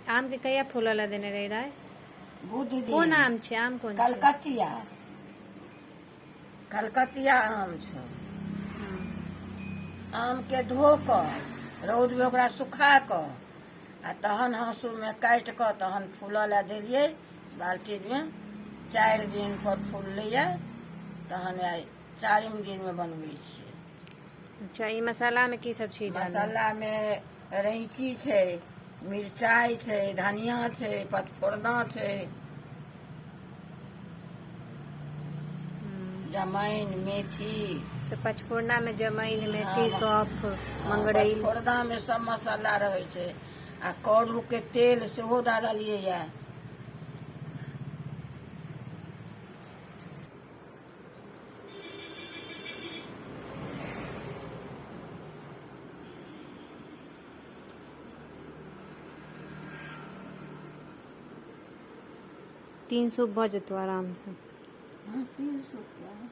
आम के कया फूलला देने रही रहा है? बुध दिन कौन आम छे? आम कौन छे? कलकतिया कलकतिया आम छो। आम के धो कर रौद में ओकरा सुखा कर आ तहन हाँसू में काट कर तहन फूलला देलिए बाल्टी में। 4 दिन पर फूल लिया तहन 4म दिन में बनबै छियै। अच्छा, ई मसाला में की सब चीज डाले? मसाला में रैंची छै, मिरचाई छै, धनिया छै, पचफोरना छै, जमाइन, मेथी। तो पचफोरना में जमाइन, मेथी, सौंफ, मंगरैल। पचफोरना में सब मसाला रहे छै आ करू के तेल सेहो डाललिए या। तीन सूप भ जेतो आराम से। 300 क्या है?